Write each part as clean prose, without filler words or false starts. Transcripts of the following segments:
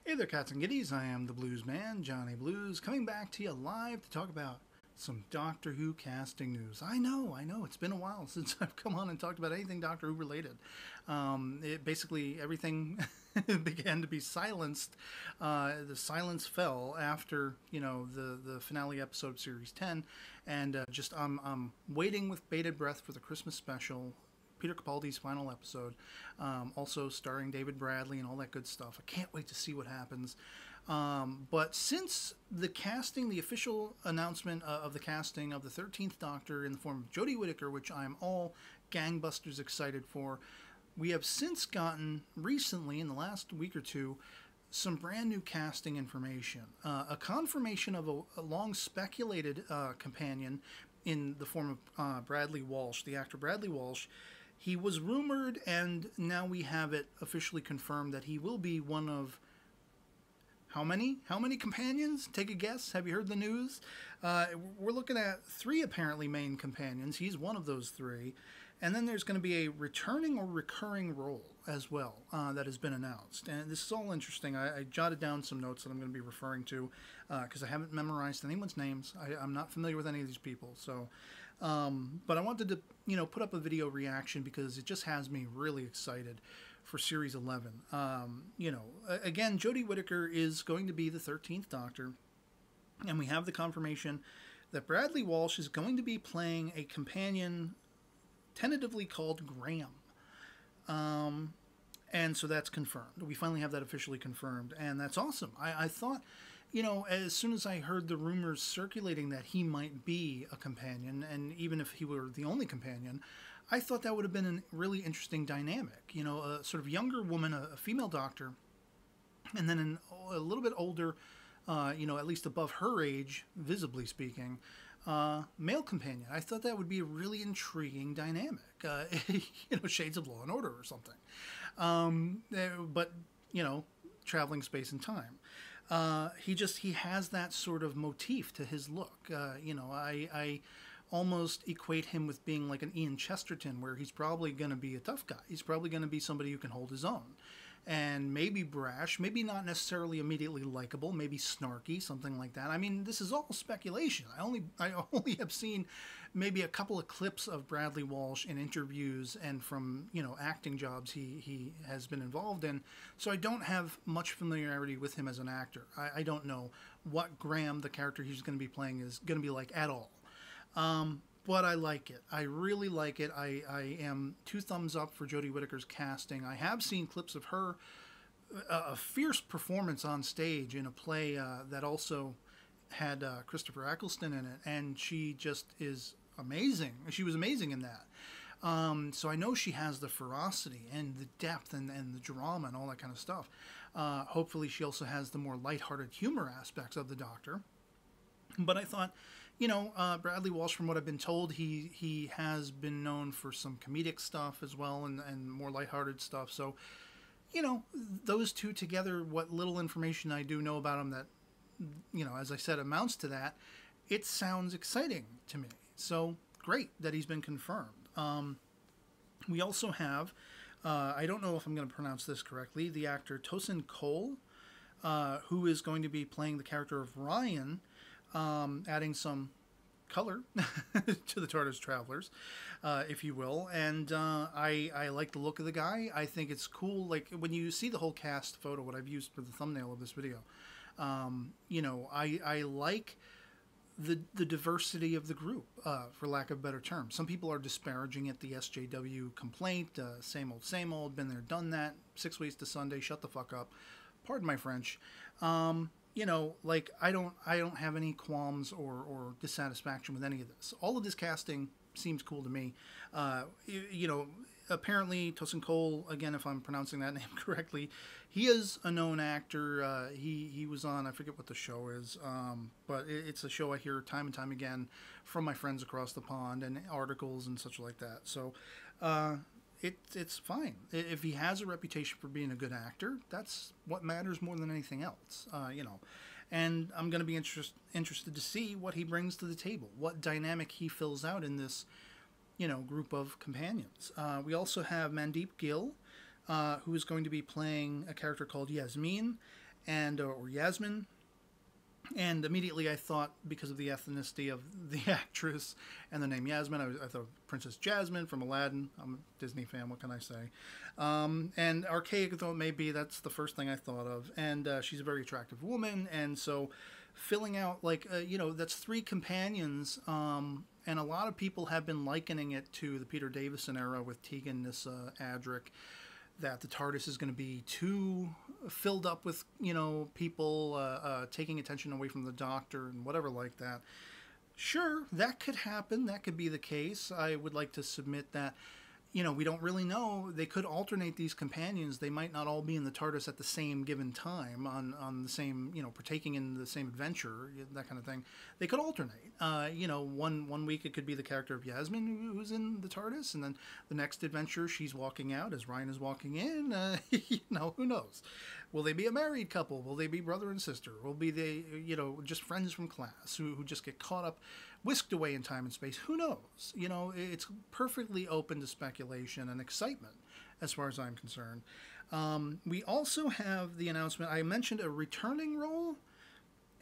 Hey there, cats and kitties. I am the Blues Man, Johnny Blues, coming back to you live to talk about some Doctor Who casting news. I know, it's been a while since I've come on and talked about anything Doctor Who related. Basically, everything began to be silenced. The silence fell after, the finale episode of Series 10, and I'm waiting with bated breath for the Christmas special. Peter Capaldi's final episode, also starring David Bradley and all that good stuff. I can't wait to see what happens. But since the casting, the official announcement of the casting of the 13th Doctor in the form of Jodie Whittaker, which I'm all gangbusters excited for, we have since gotten, recently, in the last week or two, some brand new casting information. A confirmation of a long speculated companion in the form of Bradley Walsh, the actor Bradley Walsh. He was rumored, and now we have it officially confirmed that he will be one of how many? How many companions? Take a guess. Have you heard the news? We're looking at 3 apparently main companions. He's one of those 3. And then there's going to be a returning or recurring role as well that has been announced. And this is all interesting. I jotted down some notes that I'm going to be referring to because I haven't memorized anyone's names. I'm not familiar with any of these people. So, but I wanted to, put up a video reaction because it just has me really excited for Series 11. Again, Jodie Whittaker is going to be the 13th Doctor. And we have the confirmation that Bradley Walsh is going to be playing a companion tentatively called Graham. And so that's confirmed. We finally have that officially confirmed, and that's awesome. I thought, as soon as I heard the rumors circulating that he might be a companion, and even if he were the only companion, I thought that would have been a really interesting dynamic. A sort of younger woman, a female doctor, and then a little bit older, at least above her age, visibly speaking, male companion. I thought that would be a really intriguing dynamic. Shades of Law and Order or something. But, traveling space and time. He has that sort of motif to his look. I almost equate him with being like an Ian Chesterton, where he's probably going to be a tough guy. He's probably going to be somebody who can hold his own. And maybe brash, maybe not necessarily immediately likable, maybe snarky, something like that. I mean, this is all speculation. I only have seen maybe a couple of clips of Bradley Walsh in interviews and from, acting jobs he has been involved in. So I don't have much familiarity with him as an actor. I don't know what Graham, the character he's going to be playing, is going to be like at all. But I like it. I really like it. I am 2 thumbs up for Jodie Whittaker's casting. I have seen clips of her, a fierce performance on stage in a play that also had Christopher Eccleston in it, and she just is amazing. She was amazing in that. So I know she has the ferocity and the depth and the drama and all that kind of stuff. Hopefully she also has the more lighthearted humor aspects of the Doctor. But I thought, Bradley Walsh, from what I've been told, he has been known for some comedic stuff as well and more lighthearted stuff. So, those two together, what little information I do know about him that, as I said, amounts to that, it sounds exciting to me. So, great that he's been confirmed. We also have, I don't know if I'm going to pronounce this correctly, the actor Tosin Cole, who is going to be playing the character of Ryan, adding some color to the TARDIS Travelers, if you will. And I like the look of the guy. I think it's cool. Like, when you see the whole cast photo, what I've used for the thumbnail of this video, I like the diversity of the group, for lack of a better term. Some people are disparaging it, the SJW complaint, same old, been there, done that, 6 weeks to Sunday, shut the fuck up. Pardon my French. I don't have any qualms or dissatisfaction with any of this. All of this casting seems cool to me. Apparently Tosin Cole, again, if I'm pronouncing that name correctly, he is a known actor. He was on, I forget what the show is, but it's a show I hear time and time again from my friends across the pond and articles and such like that. So, it's fine. If he has a reputation for being a good actor, that's what matters more than anything else, And I'm going to be interested to see what he brings to the table, what dynamic he fills out in this, group of companions. We also have Mandeep Gill, who is going to be playing a character called Yasmin, and or Yasmin. And immediately I thought, because of the ethnicity of the actress and the name Yasmin, I thought Princess Jasmine from Aladdin. I'm a Disney fan, what can I say? And archaic though it may be, that's the first thing I thought of. And she's a very attractive woman, and so filling out, like, that's 3 companions, and a lot of people have been likening it to the Peter Davison era with Tegan, Nyssa, Adric, that the TARDIS is going to be too filled up with, people taking attention away from the Doctor and whatever like that. Sure, that could happen. That could be the case. I would like to submit that, we don't really know. They could alternate these companions. They might not all be in the TARDIS at the same given time on the same, partaking in the same adventure, that kind of thing. They could alternate. One week it could be the character of Yasmin who's in the TARDIS, and then the next adventure she's walking out as Ryan is walking in. Who knows? Will they be a married couple? Will they be brother and sister? Will be they, just friends from class who just get caught up, whisked away in time and space? Who knows? It's perfectly open to speculation and excitement as far as I'm concerned. We also have the announcement. I mentioned a returning role,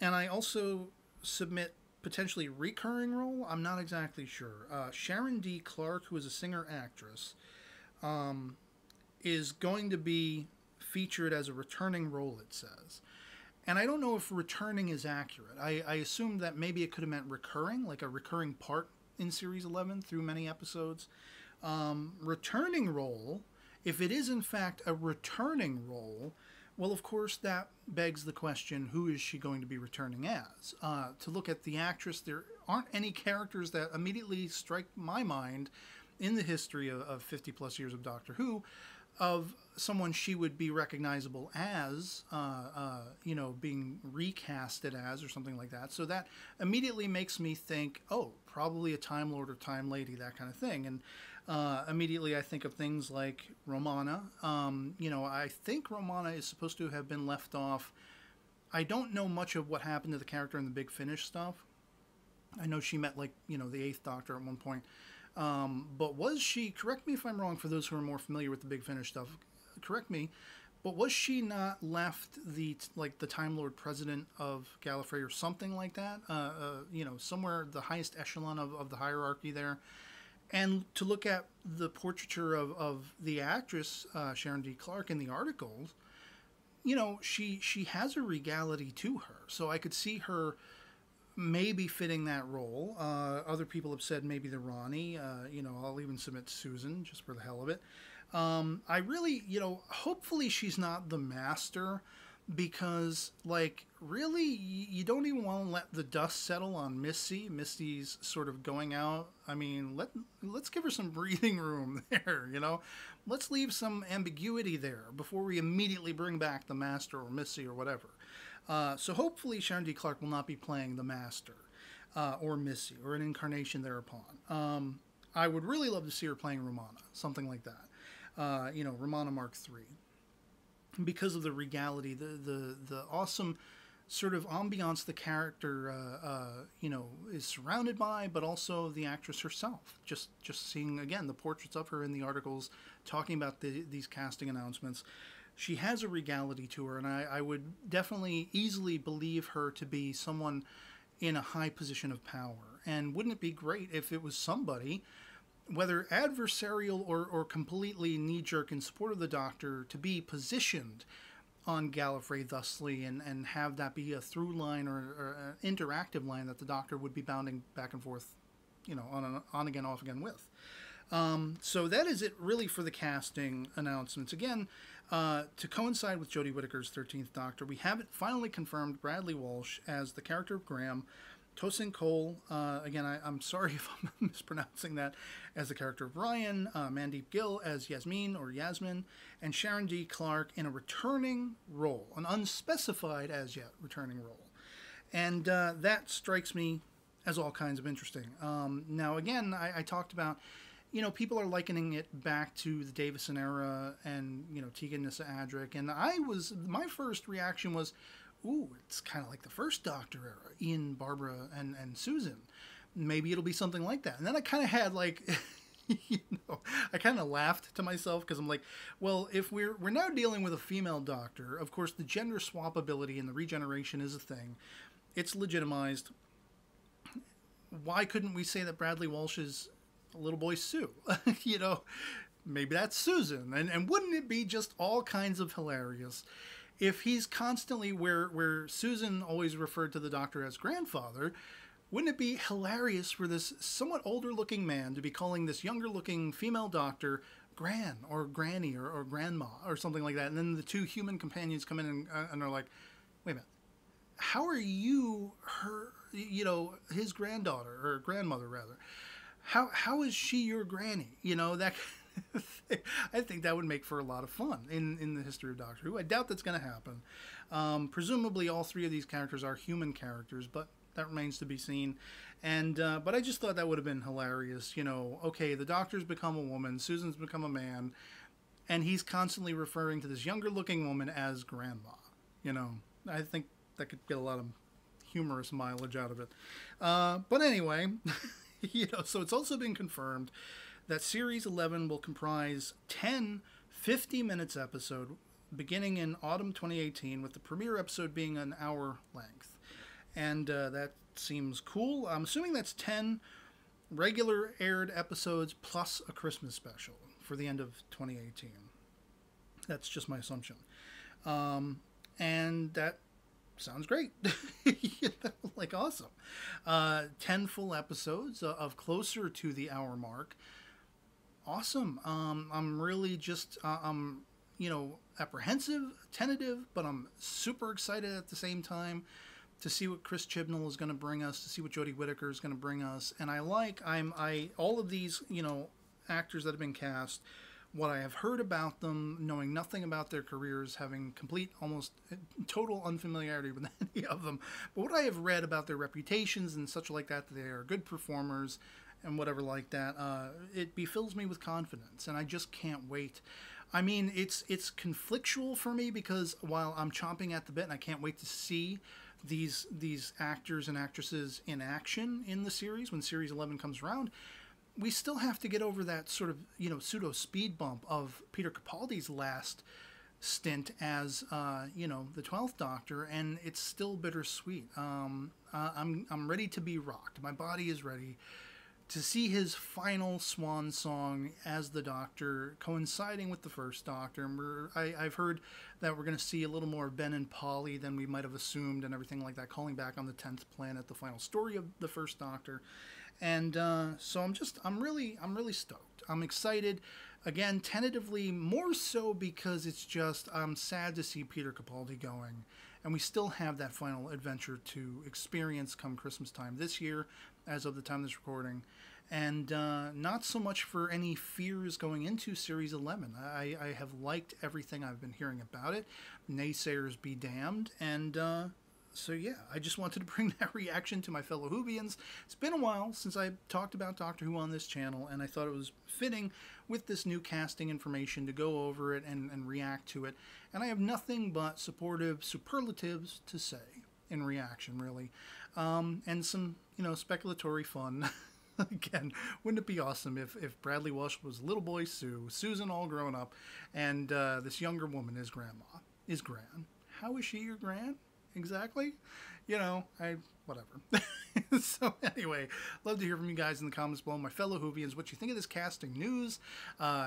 and I also submit potentially recurring role. I'm not exactly sure. Sharon D. Clarke, who is a singer-actress, is going to be featured as a returning role, it says. And I don't know if returning is accurate. I assumed that maybe it could have meant recurring, like a recurring part in Series 11 through many episodes. Returning role, if it is in fact a returning role, well, of course, that begs the question, who is she going to be returning as? To look at the actress, there aren't any characters that immediately strike my mind in the history of 50 plus years of Doctor Who of someone she would be recognizable as, being recasted as or something like that. So that immediately makes me think, oh, probably a Time Lord or Time Lady, that kind of thing. And immediately I think of things like Romana. I think Romana is supposed to have been left off. I don't know much of what happened to the character in the Big Finish stuff. I know she met, the 8th Doctor at one point. But was she, correct me if I'm wrong for those who are more familiar with the Big Finish stuff, correct me, but was she not left the Time Lord president of Gallifrey or something like that? Somewhere the highest echelon of the hierarchy there. And to look at the portraiture of the actress, Sharon D. Clarke, in the articles, she has a regality to her. So I could see her maybe fitting that role. Other people have said maybe the Ronnie. I'll even submit Susan just for the hell of it. I really, hopefully she's not the Master, because, really, you don't even want to let the dust settle on Missy. Missy's sort of going out. I mean, let's give her some breathing room there, Let's leave some ambiguity there before we immediately bring back the Master or Missy or whatever. So hopefully Sharon D. Clarke will not be playing the Master or Missy or an incarnation thereupon. I would really love to see her playing Romana, something like that. Romana Mark III. Because of the regality, the awesome sort of ambiance the character, is surrounded by, but also the actress herself. Just seeing, again, the portraits of her in the articles, talking about these casting announcements. She has a regality to her, and I would definitely easily believe her to be someone in a high position of power. And wouldn't it be great if it was somebody, whether adversarial or completely knee-jerk in support of the Doctor, to be positioned on Gallifrey thusly and have that be a through line or an interactive line that the Doctor would be bounding back and forth, on again, off again with. So that is it really for the casting announcements. Again, to coincide with Jodie Whittaker's 13th Doctor, we have it finally confirmed Bradley Walsh as the character of Graham, Tosin Cole, again, I'm sorry if I'm mispronouncing that, as the character of Ryan, Mandeep Gill as Yasmin, and Sharon D. Clarke in a returning role, an unspecified as yet returning role. And that strikes me as all kinds of interesting. Now, again, I talked about, people are likening it back to the Davison era and, Tegan, Nyssa, Adric, and my first reaction was, ooh, it's kind of like the first Doctor era, Ian, Barbara, and Susan. Maybe it'll be something like that. And then I kind of had you know, I kind of laughed to myself because I'm like, well, if we're now dealing with a female doctor, of course the gender swappability and the regeneration is a thing. It's legitimized. Why couldn't we say that Bradley Walsh is a little boy Sue? You know, maybe that's Susan. And wouldn't it be just all kinds of hilarious if he's constantly where Susan always referred to the doctor as grandfather? Wouldn't it be hilarious for this somewhat older looking man to be calling this younger looking female doctor Gran or Granny or Grandma or something like that? And then the two human companions come in and are like, wait a minute, how are you her, you know, his granddaughter or grandmother rather? How is she your granny? You know, that I think that would make for a lot of fun in the history of Doctor Who. I doubt that's going to happen. Presumably all three of these characters are human characters, but that remains to be seen. And but I just thought that would have been hilarious. You know, okay, the Doctor's become a woman, Susan's become a man, and he's constantly referring to this younger looking woman as grandma. You know, I think that could get a lot of humorous mileage out of it. But anyway, you know, so it's also been confirmed that Series 11 will comprise 10 50 minutes episode beginning in autumn 2018, with the premiere episode being an hour length. And that seems cool. I'm assuming that's 10 regular aired episodes plus a Christmas special for the end of 2018. That's just my assumption. And that sounds great. You know, like awesome. 10 full episodes of closer to the hour mark. Awesome. I'm really just, you know, apprehensive, tentative, but I'm super excited at the same time to see what Chris Chibnall is going to bring us, to see what Jodie Whittaker is going to bring us. And all of these, you know, actors that have been cast, what I have heard about them, knowing nothing about their careers, having complete, almost total unfamiliarity with any of them, but what I have read about their reputations and such like that they are good performers and whatever like that, it befills me with confidence, and I just can't wait. I mean, it's conflictual for me because while I'm chomping at the bit and I can't wait to see these actors and actresses in action in the series when Series 11 comes around, we still have to get over that sort of, you know, pseudo speed bump of Peter Capaldi's last stint as, you know, the 12th Doctor, and it's still bittersweet. I'm ready to be rocked. My body is ready to see his final swan song as the Doctor, coinciding with the first Doctor. And I've heard that we're going to see a little more of Ben and Polly than we might have assumed and everything like that, calling back on the 10th planet, the final story of the first Doctor. And so I'm really stoked. I'm excited. Again, tentatively, more so because it's just, I'm sad to see Peter Capaldi going. And we still have that final adventure to experience come Christmas time this year, as of the time of this recording. And not so much for any fears going into Series 11. I have liked everything I've been hearing about it. Naysayers be damned. And so yeah, I just wanted to bring that reaction to my fellow Whovians. It's been a while since I talked about Doctor Who on this channel, and I thought it was fitting with this new casting information to go over it and react to it. And I have nothing but supportive superlatives to say in reaction, really. And some, you know, speculatory fun. Again, wouldn't it be awesome if Bradley Walsh was little boy Sue, Susan all grown up, and this younger woman is Grandma, is Gran. How is she your Gran? Exactly? You know, whatever. So anyway, love to hear from you guys in the comments below, my fellow Whovians, what you think of this casting news.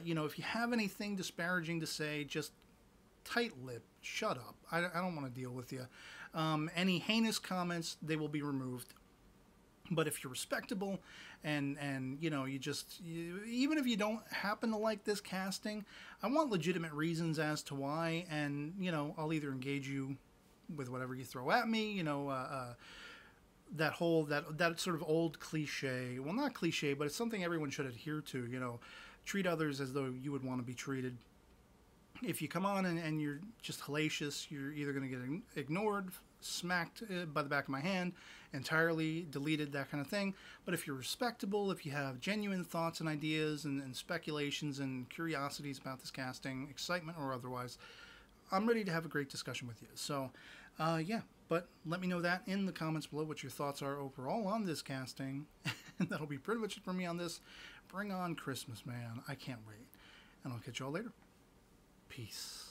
You know, if you have anything disparaging to say, just tight-lipped, shut up. I don't want to deal with you. Any heinous comments, they will be removed. But if you're respectable and you know, even if you don't happen to like this casting, I want legitimate reasons as to why, and, you know, I'll either engage you with whatever you throw at me, you know, that sort of old cliche, well, not cliche, but it's something everyone should adhere to, you know, treat others as though you would want to be treated. If you come on and you're just hellacious, you're either going to get ignored, smacked by the back of my hand, entirely deleted, that kind of thing. But if you're respectable, if you have genuine thoughts and ideas and speculations and curiosities about this casting, excitement or otherwise, I'm ready to have a great discussion with you. So, yeah, but let me know that in the comments below, what your thoughts are overall on this casting. And that'll be pretty much it for me on this. Bring on Christmas, man. I can't wait. And I'll catch y'all later. Peace.